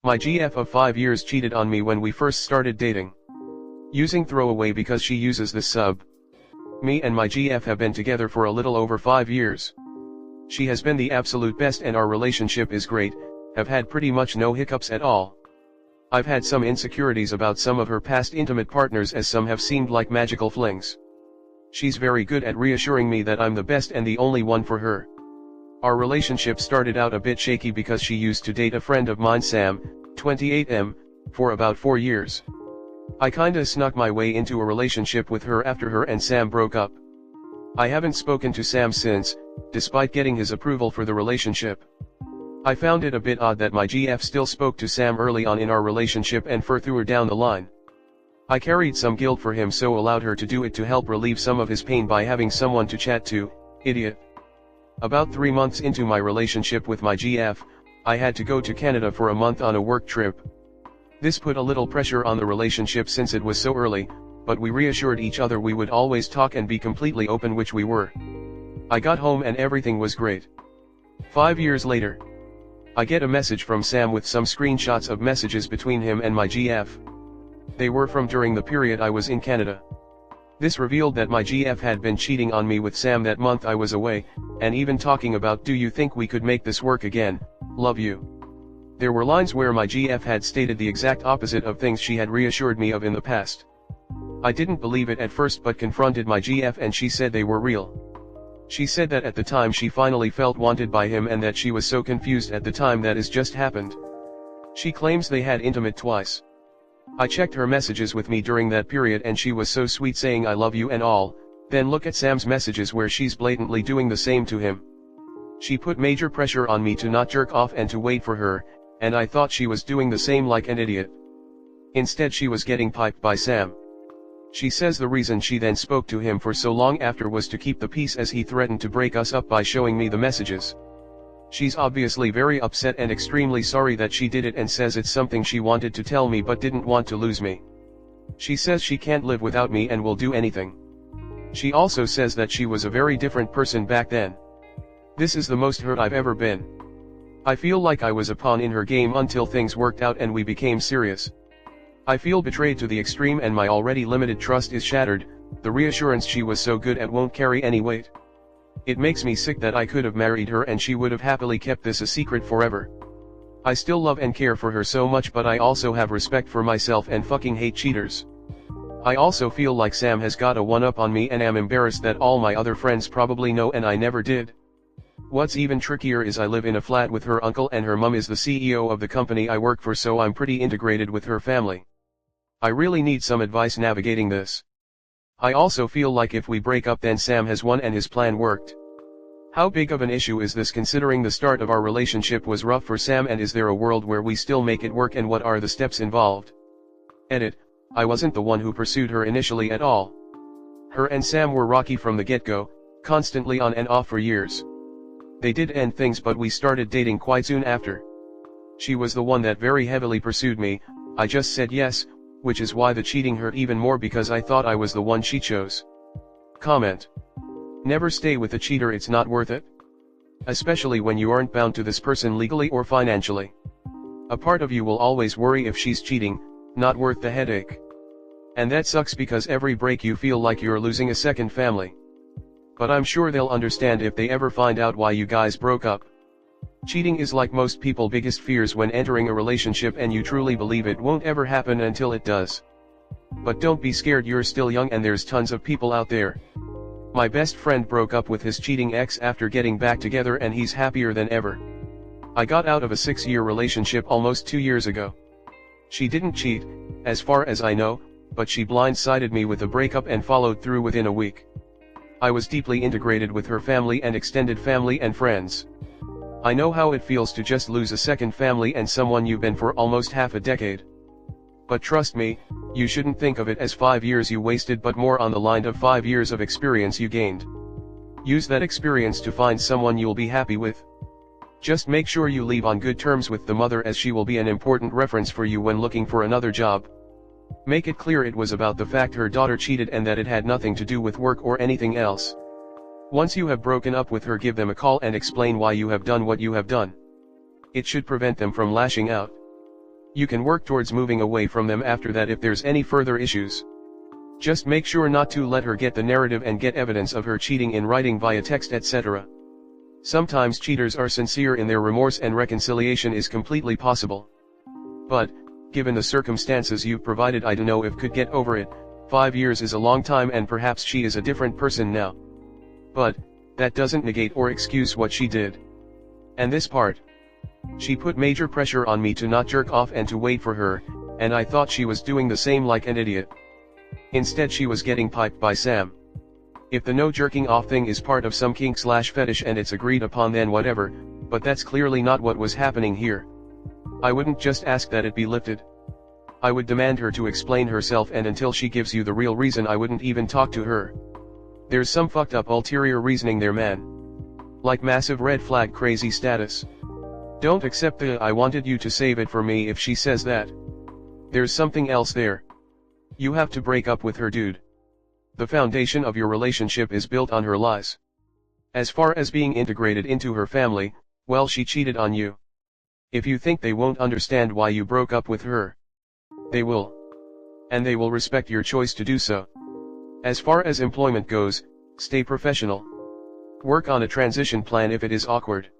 My GF of 5 years cheated on me when we first started dating. Using throwaway because she uses this sub. Me and my GF have been together for a little over 5 years. She has been the absolute best and our relationship is great, have had pretty much no hiccups at all. I've had some insecurities about some of her past intimate partners as some have seemed like magical flings. She's very good at reassuring me that I'm the best and the only one for her. Our relationship started out a bit shaky because she used to date a friend of mine, Sam, 28M, for about 4 years. I kinda snuck my way into a relationship with her after her and Sam broke up. I haven't spoken to Sam since, despite getting his approval for the relationship. I found it a bit odd that my GF still spoke to Sam early on in our relationship and further down the line. I carried some guilt for him, so allowed her to do it to help relieve some of his pain by having someone to chat to. Idiot. About 3 months into my relationship with my GF, I had to go to Canada for a month on a work trip. This put a little pressure on the relationship since it was so early, but we reassured each other we would always talk and be completely open, which we were. I got home and everything was great. 5 years later, I get a message from Sam with some screenshots of messages between him and my GF. They were from during the period I was in Canada. This revealed that my GF had been cheating on me with Sam that month I was away, and even talking about, "Do you think we could make this work again, love you?" There were lines where my GF had stated the exact opposite of things she had reassured me of in the past. I didn't believe it at first but confronted my GF and she said they were real. She said that at the time she finally felt wanted by him and that she was so confused at the time that has just happened. She claims they had intimate twice. I checked her messages with me during that period and she was so sweet saying "I love you" and all, then look at Sam's messages where she's blatantly doing the same to him. She put major pressure on me to not jerk off and to wait for her, and I thought she was doing the same like an idiot. Instead she was getting piped by Sam. She says the reason she then spoke to him for so long after was to keep the peace as he threatened to break us up by showing me the messages. She's obviously very upset and extremely sorry that she did it and says it's something she wanted to tell me but didn't want to lose me. She says she can't live without me and will do anything. She also says that she was a very different person back then. This is the most hurt I've ever been. I feel like I was a pawn in her game until things worked out and we became serious. I feel betrayed to the extreme and my already limited trust is shattered. The reassurance she was so good at won't carry any weight. It makes me sick that I could have married her and she would have happily kept this a secret forever. I still love and care for her so much, but I also have respect for myself and fucking hate cheaters. I also feel like Sam has got a one-up on me and am embarrassed that all my other friends probably know and I never did. What's even trickier is I live in a flat with her uncle and her mum is the CEO of the company I work for, so I'm pretty integrated with her family. I really need some advice navigating this. I also feel like if we break up then Sam has won and his plan worked. How big of an issue is this considering the start of our relationship was rough for Sam, and is there a world where we still make it work and what are the steps involved? Edit. I wasn't the one who pursued her initially at all. Her and Sam were rocky from the get-go, constantly on and off for years. They did end things but we started dating quite soon after. She was the one that very heavily pursued me. I just said yes, which is why the cheating hurt even more because I thought I was the one she chose. Comment. Never stay with a cheater, it's not worth it. Especially when you aren't bound to this person legally or financially. A part of you will always worry if she's cheating, not worth the headache. And that sucks because every break you feel like you're losing a second family. But I'm sure they'll understand if they ever find out why you guys broke up. Cheating is like most people's biggest fears when entering a relationship, and you truly believe it won't ever happen until it does. But don't be scared, you're still young and there's tons of people out there. My best friend broke up with his cheating ex after getting back together and he's happier than ever. I got out of a 6-year relationship almost 2 years ago. She didn't cheat, as far as I know, but she blindsided me with a breakup and followed through within a week. I was deeply integrated with her family and extended family and friends. I know how it feels to just lose a second family and someone you've been for almost half a decade. But trust me, you shouldn't think of it as 5 years you wasted, but more on the line of 5 years of experience you gained. Use that experience to find someone you'll be happy with. Just make sure you leave on good terms with the mother, as she will be an important reference for you when looking for another job. Make it clear it was about the fact her daughter cheated and that it had nothing to do with work or anything else. Once you have broken up with her, give them a call and explain why you have done what you have done. It should prevent them from lashing out. You can work towards moving away from them after that if there's any further issues. Just make sure not to let her get the narrative and get evidence of her cheating in writing via text, etc. Sometimes cheaters are sincere in their remorse and reconciliation is completely possible. But, given the circumstances you've provided, I don't know if could get over it. 5 years is a long time and perhaps she is a different person now. But, that doesn't negate or excuse what she did. And this part. She put major pressure on me to not jerk off and to wait for her, and I thought she was doing the same like an idiot. Instead she was getting piped by Sam. If the no jerking off thing is part of some kink/fetish and it's agreed upon, then whatever, but that's clearly not what was happening here. I wouldn't just ask that it be lifted. I would demand her to explain herself, and until she gives you the real reason I wouldn't even talk to her. There's some fucked up ulterior reasoning there, man. Like massive red flag crazy status. Don't accept the "I wanted you to save it for me" if she says that. There's something else there. You have to break up with her, dude. The foundation of your relationship is built on her lies. As far as being integrated into her family, well, she cheated on you. If you think they won't understand why you broke up with her, they will. And they will respect your choice to do so. As far as employment goes, stay professional. Work on a transition plan if it is awkward.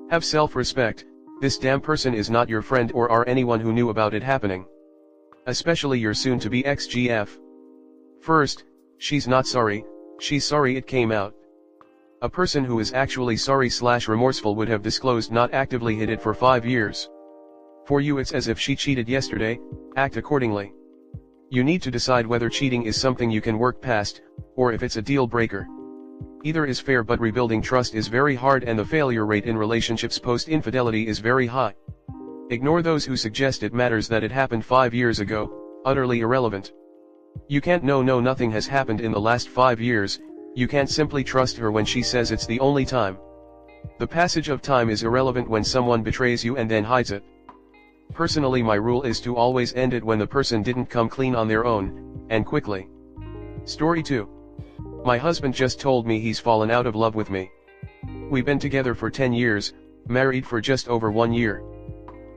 Have self-respect. This damn person is not your friend or anyone who knew about it happening. Especially your soon-to-be ex-GF. First, she's not sorry, she's sorry it came out. A person who is actually sorry/remorseful would have disclosed, not actively hid it for 5 years. For you it's as if she cheated yesterday. Act accordingly. You need to decide whether cheating is something you can work past, or if it's a deal breaker. Either is fair, but rebuilding trust is very hard and the failure rate in relationships post-infidelity is very high. Ignore those who suggest it matters that it happened 5 years ago, utterly irrelevant. You can't know nothing has happened in the last 5 years, you can't simply trust her when she says it's the only time. The passage of time is irrelevant when someone betrays you and then hides it. Personally, my rule is to always end it when the person didn't come clean on their own, and quickly. Story 2. My husband just told me he's fallen out of love with me. We've been together for 10 years, married for just over 1 year.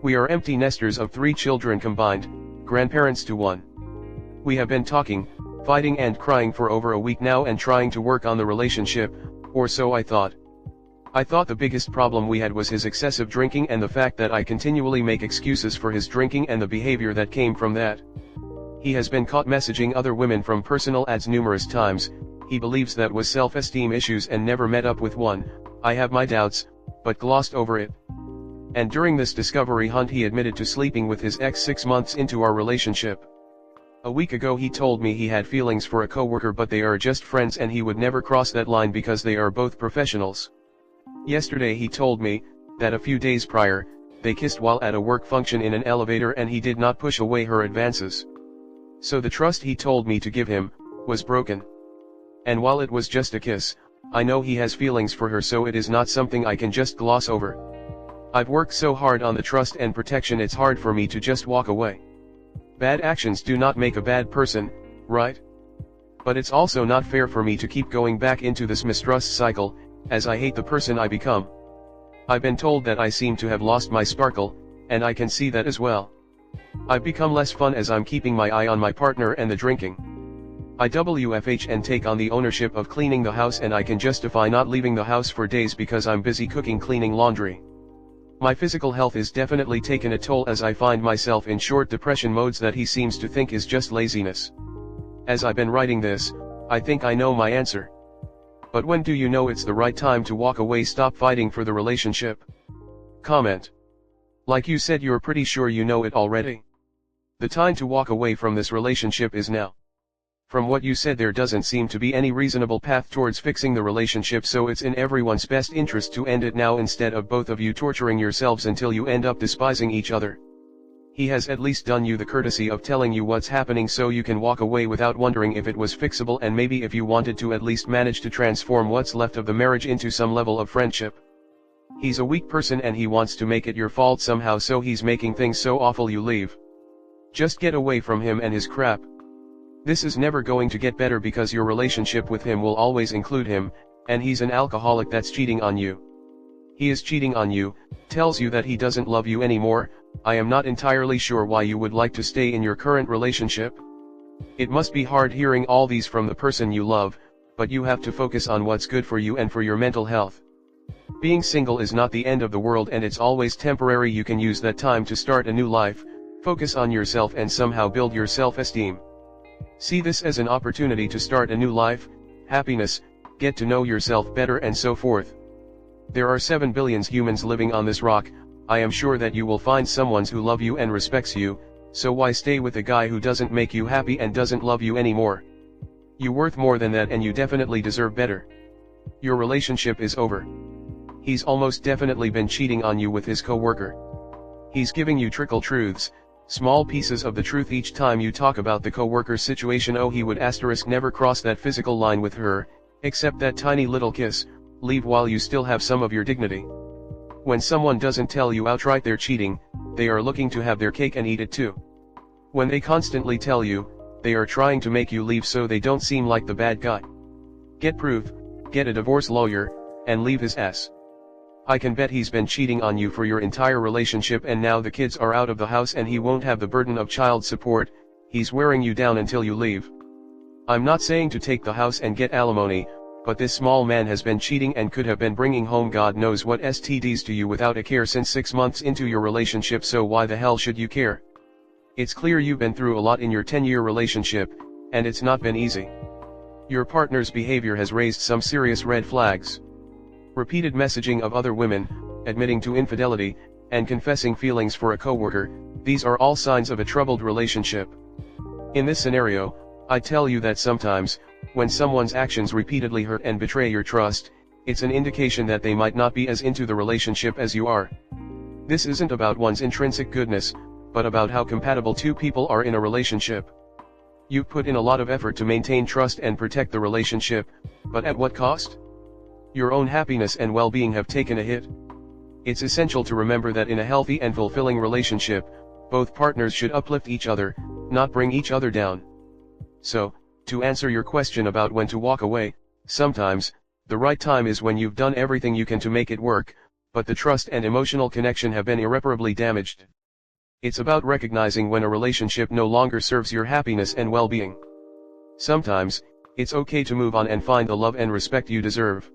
We are empty nesters of 3 children combined, grandparents to 1. We have been talking, fighting and crying for over a week now and trying to work on the relationship, or so I thought. I thought the biggest problem we had was his excessive drinking and the fact that I continually make excuses for his drinking and the behavior that came from that. He has been caught messaging other women from personal ads numerous times. He believes that was self-esteem issues and never met up with one. I have my doubts, but glossed over it. And during this discovery hunt he admitted to sleeping with his ex 6 months into our relationship. A week ago he told me he had feelings for a coworker, but they are just friends and he would never cross that line because they are both professionals. Yesterday he told me that a few days prior, they kissed while at a work function in an elevator and he did not push away her advances. So the trust he told me to give him was broken. And while it was just a kiss, I know he has feelings for her, so it is not something I can just gloss over. I've worked so hard on the trust and protection, it's hard for me to just walk away. Bad actions do not make a bad person, right? But it's also not fair for me to keep going back into this mistrust cycle, as I hate the person I become. I've been told that I seem to have lost my sparkle, and I can see that as well. I've become less fun as I'm keeping my eye on my partner and the drinking. I WFH and take on the ownership of cleaning the house, and I can justify not leaving the house for days because I'm busy cooking, cleaning laundry. My physical health is definitely taken a toll as I find myself in short depression modes that he seems to think is just laziness. As I've been writing this, I think I know my answer. But when do you know it's the right time to walk away? Stop fighting for the relationship. Comment. Like you said, you're pretty sure you know it already. The time to walk away from this relationship is now. From what you said, there doesn't seem to be any reasonable path towards fixing the relationship, so it's in everyone's best interest to end it now instead of both of you torturing yourselves until you end up despising each other. He has at least done you the courtesy of telling you what's happening so you can walk away without wondering if it was fixable, and maybe if you wanted to at least manage to transform what's left of the marriage into some level of friendship. He's a weak person and he wants to make it your fault somehow, so he's making things so awful you leave. Just get away from him and his crap. This is never going to get better because your relationship with him will always include him, and he's an alcoholic that's cheating on you. He is cheating on you, tells you that he doesn't love you anymore, I am not entirely sure why you would like to stay in your current relationship. It must be hard hearing all these from the person you love, but you have to focus on what's good for you and for your mental health. Being single is not the end of the world, and it's always temporary. You can use that time to start a new life, focus on yourself, and somehow build your self-esteem. See this as an opportunity to start a new life, happiness, get to know yourself better, and so forth. There are 7 billion humans living on this rock. I am sure that you will find someone who love you and respects you, so why stay with a guy who doesn't make you happy and doesn't love you anymore? You're worth more than that, and you definitely deserve better. Your relationship is over. He's almost definitely been cheating on you with his coworker. He's giving you trickle truths, small pieces of the truth each time you talk about the coworker's situation. Oh, he would never cross that physical line with her, except that tiny little kiss. Leave while you still have some of your dignity. When someone doesn't tell you outright they're cheating, they are looking to have their cake and eat it too. When they constantly tell you, they are trying to make you leave so they don't seem like the bad guy. Get proof, get a divorce lawyer, and leave his ass. I can bet he's been cheating on you for your entire relationship, and now the kids are out of the house and he won't have the burden of child support. He's wearing you down until you leave. I'm not saying to take the house and get alimony, but this small man has been cheating and could have been bringing home God knows what STDs to you without a care since 6 months into your relationship, so why the hell should you care? It's clear you've been through a lot in your 10-year relationship, and it's not been easy. Your partner's behavior has raised some serious red flags. Repeated messaging of other women, admitting to infidelity, and confessing feelings for a coworker, these are all signs of a troubled relationship. In this scenario, I tell you that sometimes, when someone's actions repeatedly hurt and betray your trust, it's an indication that they might not be as into the relationship as you are. This isn't about one's intrinsic goodness, but about how compatible two people are in a relationship. You've put in a lot of effort to maintain trust and protect the relationship, but at what cost? Your own happiness and well-being have taken a hit. It's essential to remember that in a healthy and fulfilling relationship, both partners should uplift each other, not bring each other down. So, to answer your question about when to walk away, sometimes, the right time is when you've done everything you can to make it work, but the trust and emotional connection have been irreparably damaged. It's about recognizing when a relationship no longer serves your happiness and well-being. Sometimes, it's okay to move on and find the love and respect you deserve.